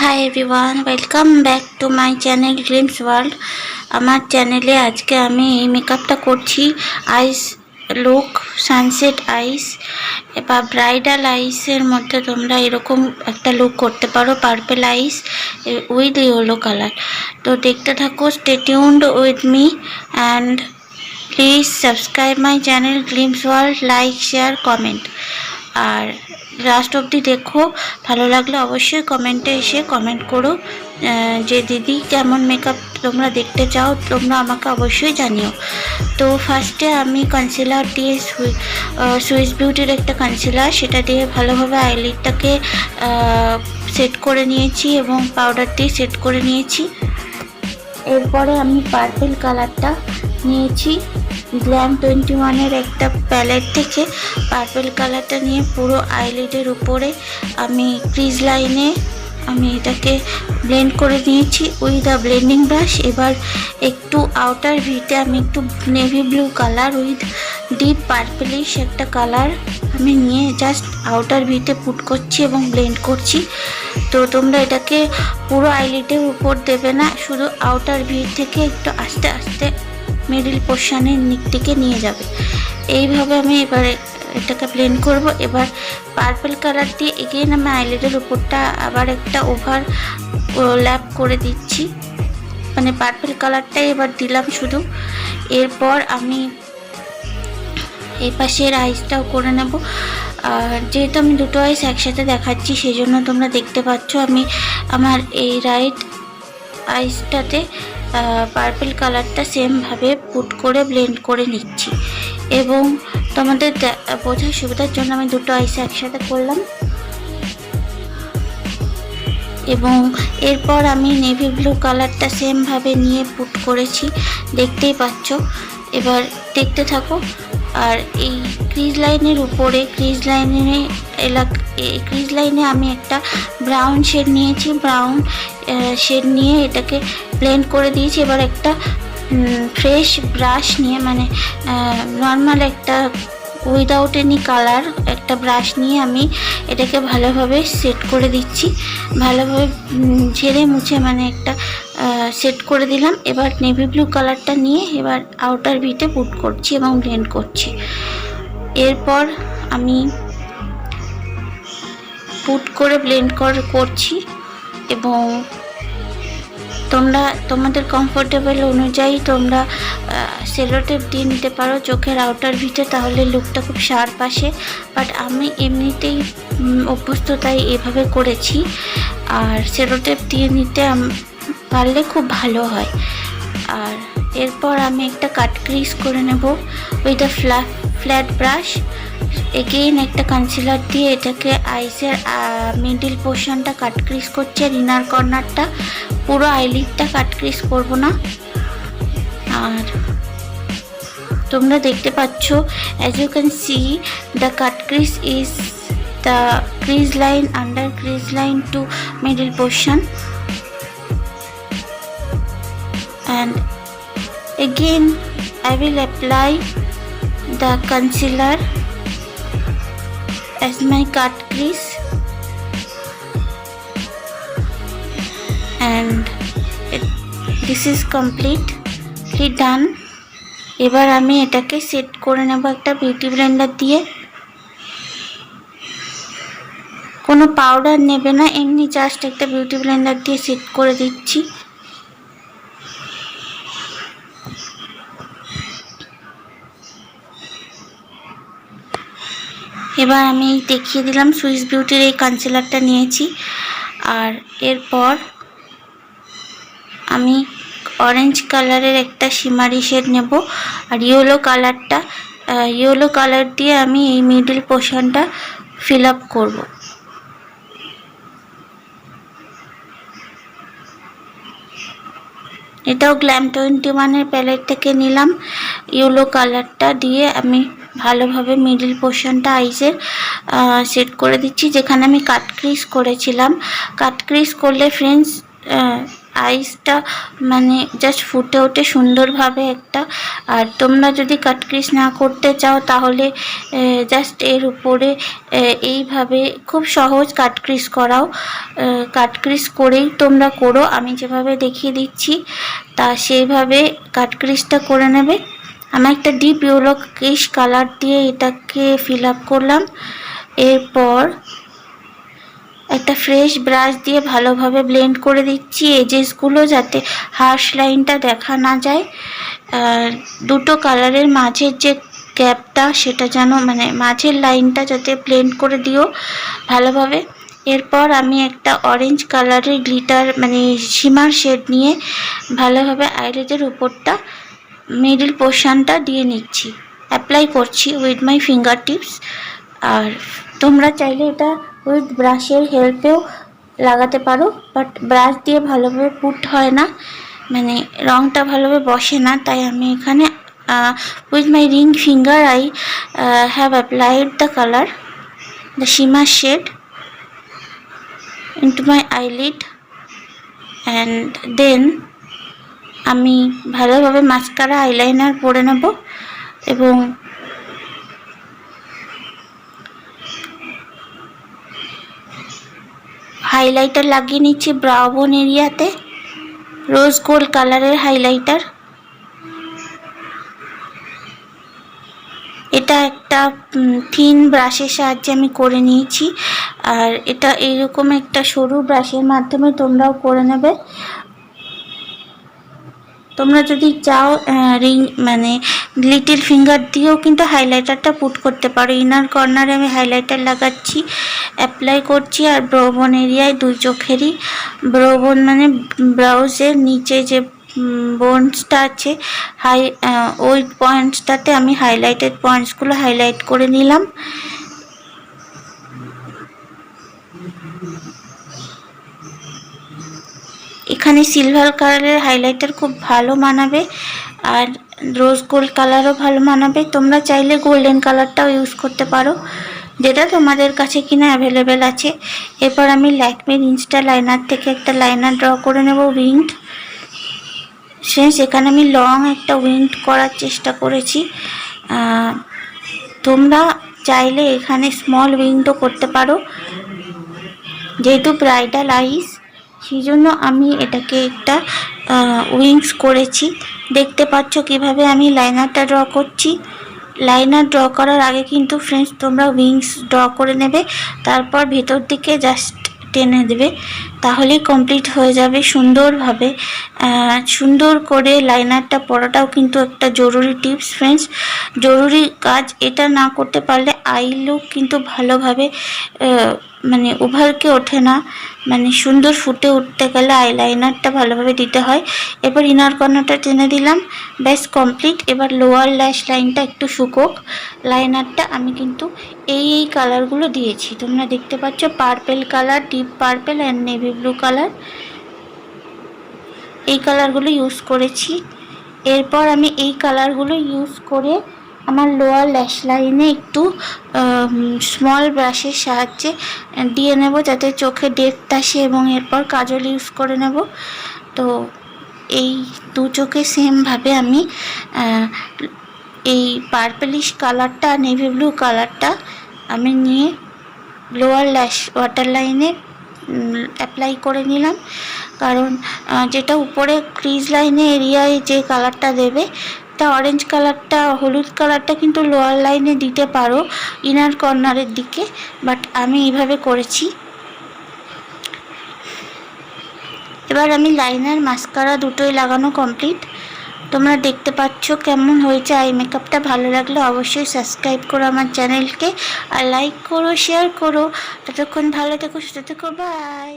Hi everyone, welcome back to my channel Glimpse world. আমার চ্যানেলে আজকে আমি এই মেকআপটা করছি, আইস লুক সানসেট আইস বা ব্রাইডাল আইসের মধ্যে তোমরা এরকম একটা লুক করতে পারো, purple eyes with yellow colour. তো দেখতে থাকো, stay tuned with me and please subscribe my channel Glimpse World, like share comment. আর লাস্ট অবধি দেখো, ভালো লাগলে অবশ্যই কমেন্টে এসে কমেন্ট করো যে দিদি কেমন মেকআপ তোমরা দেখতে চাও, তোমরা আমাকে অবশ্যই জানিও। তো ফার্স্টে আমি কনসিলার দিয়ে সুইস বিউটির একটা কনসিলার, সেটা দিয়ে ভালোভাবে আইলিডটাকে সেট করে নিয়েছি এবং পাউডার দিয়ে সেট করে নিয়েছি। এরপরে আমি পার্পল কালারটা নিয়েছি গ্ল্যাম 21-এর একটা প্যালেট থেকে। পার্পল কালারটা নিয়ে পুরো আইলিডের উপরে আমি ক্রিজ লাইনে আমি এটাকে ব্লেন্ড করে নিয়েছি উইথ আ ব্লেন্ডিং ব্রাশ। এবার একটু আউটার ভিতে আমি একটু navy blue colour with deep purplish একটা কালার আমি নিয়ে জাস্ট আউটার ভিতে পুট করছি এবং ব্লেন্ড করছি। তো তোমরা এটাকে পুরো আইলিডের উপর দেবে না, শুধু আউটার ভি থেকে একটু আস্তে আস্তে মিডিল পোর্শনের নিকটিকে নিয়ে যাবে। এইভাবে আমি এবারে এটাকে ব্লেন্ড করব। এবার পার্পল কালার দিয়ে এগেইন আমি আইলিডের উপরটা আবার একটা ওভার ল্যাপ করে দিচ্ছি, মানে পার্পল কালারটাই এবার দিলাম শুধু। এরপর আমি এই পাশের আইসটাও করে নেব। আর যেহেতু আমি দুটো আইস একসাথে দেখাচ্ছি, সেই জন্য তোমরা দেখতে পাচ্ছ আমি আমার এই রাইট আইসটাতে পার্পল কালারটা সেমভাবে পুট করে ব্লেন্ড করে নিচ্ছি। এবং তোমাদের বোঝার সুবিধার জন্য আমি দুটো আইস একসাথে করলাম। এবং এরপর আমি নেভি ব্লু কালারটা সেমভাবে নিয়ে পুট করেছি, দেখতেই পাচ্ছ। এবার দেখতে থাকো। আর এই ক্রিজ লাইনের উপরে ক্রিজ লাইনে আমি একটা ব্রাউন শেড নিয়েছি, ব্রাউন শেড নিয়ে এটাকে ব্লেন্ড করে দিয়েছি। এবার একটা ফ্রেশ ব্রাশ নিয়ে, মানে নর্মাল একটা উইদাউট এনি কালার একটা ব্রাশ নিয়ে আমি এটাকে ভালোভাবে সেট করে দিচ্ছি, ভালোভাবে ঝেড়ে মুছে মানে একটা সেট করে দিলাম। এবার নেভি ব্লু কালারটা নিয়ে এবার আউটার ভিতে পুট করছি এবং ব্লেন্ড করছি। এরপর আমি পুট করে ব্লেন্ড করছি এবং তোমরা তোমাদের কমফোর্টেবল অনুযায়ী তোমরা সেলোটেপ দিয়ে নিতে পারো চোখের আউটার ভিতরে, তাহলে লুকটা খুব শার্প আসে। বাট আমি এমনিতেই অভ্যস্ত, তাই এভাবে করেছি। আর সেলোটেপ দিয়ে নিতে পারলে খুব ভালো হয়। আর এরপর আমি একটা কাট ক্রিজ করে নেব with a flat brush. Again একটা কনসিলার দিয়ে এটাকে আইসের মিডিল পোর্শনটা কাট ক্রিজ করছি, আর ইনার কর্নারটা, পুরো আইলিডটা কাট ক্রিজ করব না। আর তোমরা দেখতে পাচ্ছ, as you can see the cut crease is the crease line under crease line to middle portion. And again I will apply the concealer as my cut crease and this is completely done. এবার আমি এটাকে set করে নেব একটা beauty Blender দিয়ে। কোনো powder নেবে না, এমনি জাস্ট একটা বিউটি ব্লেন্ডার দিয়ে সেট করে দিচ্ছি। এবার আমি দেখিয়ে দিলাম সুইস বিউটির এই কনসিলারটা নিয়েছি। আর এরপর আমি অরেঞ্জ কালারের একটা শিমারি শেড নেব, আর ইয়েলো কালার দিয়ে আমি এই মিডল পোর্শনটা ফিল আপ করব। এটাও গ্ল্যাম 21-এর প্যালেট থেকে নিলাম। ইয়েলো কালারটা দিয়ে আমি ভালোভাবে মিডল পোর্শনটা আইসের সেট করে দিচ্ছি, যেখানে আমি কাট ক্রিজ করেছিলাম। কাট ক্রিজ করলে ফ্রেন্ডস আইসটা মানে জাস্ট ফুটে ওঠে সুন্দরভাবে একটা। আর তোমরা যদি কাটক্রিজ না করতে চাও তাহলে জাস্ট এর উপরে এইভাবে খুব সহজ কাটক্রিজ করাও, কাটক্রিজ করেই তোমরা করো, আমি যেভাবে দেখিয়ে দিচ্ছি তা সেইভাবে কাটক্রিজটা করে নেবে। আমি একটা ডিপ ইয়েলো ক্রিস কালার দিয়ে এটাকে ফিল আপ করলাম। এরপর একটা ফ্রেশ ব্রাশ দিয়ে ভালোভাবে ব্লেন্ড করে দিচ্ছি এজেসগুলো, যাতে হার্শ লাইনটা দেখা না যায়। দুটো কালারের মাঝের যে গ্যাপটা সেটা যেন মানে মাঝের লাইনটা যাতে ব্লেন্ড করে দিও ভালোভাবে। এরপর আমি একটা অরেঞ্জ কালারের গ্লিটার মানে শিমার শেড নিয়ে ভালোভাবে আইল্যাশের উপরটা মিডল পোর্শনটা দিয়ে নিচ্ছি, অ্যাপ্লাই করছি উইথ মাই ফিঙ্গার টিপস। আর তোমরা চাইলে এটা উইথ ব্রাশের হেল্পেও লাগাতে পারো, বাট ব্রাশ দিয়ে ভালোভাবে পুট হয় না, মানে রঙটা ভালোভাবে বসে না, তাই আমি এখানে with my ring finger I have applied the colour, the shimmer shade into my eyelid. And then আমি ভালোভাবে মাস্কারা আইলাইনার পরে নেব এবং হাইলাইটার লাগিয়ে নিচ্ছি ব্রাউ বোন এরিয়াতে, রোজ গোল্ড কালারের হাইলাইটার। এটা একটা থিন ব্রাশের সাহায্যে আমি করে নিয়েছি, আর এটা এইরকম একটা সরু ব্রাশের মাধ্যমে তোমরাও করে নেবে। তোমরা যদি চাও রিং মানে লিটিল ফিঙ্গার দিয়েও কিন্তু হাইলাইটারটা পুট করতে পারো। ইনার কর্নারে আমি হাইলাইটার লাগাচ্ছি, অ্যাপ্লাই করছি। আর ব্রোবন এরিয়ায় দুই চোখেরই ব্রোবন মানে ব্রাউজের নিচে যে বোনসটা আছে ওই পয়েন্টসটাতে আমি হাইলাইটেড পয়েন্টসগুলো হাইলাইট করে নিলাম। এখানে সিলভার কালারের হাইলাইটার খুব ভালো মানাবে, আর রোজ গোল্ড কালারও ভালো মানাবে। তোমরা চাইলে গোল্ডেন কালারটাও ইউজ করতে পারো, যেটা তোমাদের কাছে কিনা অ্যাভেলেবেল আছে। এরপর আমি ল্যাকমির ইনস্টা লাইনার থেকে একটা লাইনার ড্র করে নেব উইংড। এখানে আমি লং একটা উইংড করার চেষ্টা করেছি, তোমরা চাইলে এখানে স্মল উইংডও করতে পারো, যেহেতু ব্রাইডাল আইস সেই জন্য আমি এটাকে একটা উইংস করেছি। দেখতে পাচ্ছ কিভাবে আমি লাইনারটা ড্র করছি। লাইনার ড্র করার আগে কিন্তু ফ্রেন্ডস তোমরা উইংস ড্র করে নেবে, তারপর ভেতর দিকে জাস্ট টেনে দেবে, তাহলেই কমপ্লিট হয়ে যাবে সুন্দরভাবে। সুন্দর করে লাইনারটা পরাটাও কিন্তু একটা জরুরি টিপস ফ্রেন্ডস, জরুরি কাজ। এটা না করতে পারলে আই লুক কিন্তু ভালোভাবে মানে উভারকে ওঠে না, মানে সুন্দর ফুটে উঠতে গেলে আইলাইনারটা ভালোভাবে দিতে হয়। এবার ইনার কর্নারটা টেনে দিলাম, ব্যাস কমপ্লিট। এবার লোয়ার ল্যাশ লাইনটা একটু শুকোক। লাইনারটা আমি কিন্তু এই কালারগুলো দিয়েছি, তোমরা দেখতে পাচ্ছ purple colour, deep purple and navy blue colour, এই কালারগুলো ইউজ করেছি। এরপর আমি এই কালারগুলো ইউজ করে আমার লোয়ার ল্যাশ লাইনে একটু স্মল ব্রাশের সাহায্যে দিয়ে নেব, যাতে চোখে ডেপথ আসে, এবং এরপর কাজল ইউজ করে নেব। তো এই দু চোখে সেমভাবে আমি এই পার্পলিশ কালারটা নেভি ব্লু কালারটা আমি নিয়ে লোয়ার ল্যাশ ওয়াটার লাইনে অ্যাপ্লাই করে নিলাম, কারণ যেটা উপরে ক্রিজ লাইনে এরিয়ায় যে কালারটা দেবে তা অরেঞ্জ কালারটা হলুদ কালারটা কিন্তু লোয়ার লাইনে দিতে পারো ইনার কর্নারের দিকে, বাট আমি এইভাবে করেছি। এবার আমি লাইনার মাস্কারা দুটোই লাগানো কমপ্লিট। তোমরা দেখতে পাচ্ছ কেমন হয়েছে আই মেকআপটা। ভালো লাগলে অবশ্যই সাবস্ক্রাইব করো আমার চ্যানেলকে, আর লাইক করো, শেয়ার করো। ততক্ষণ ভালো থেকো, সুস্থ থেকো, বাই।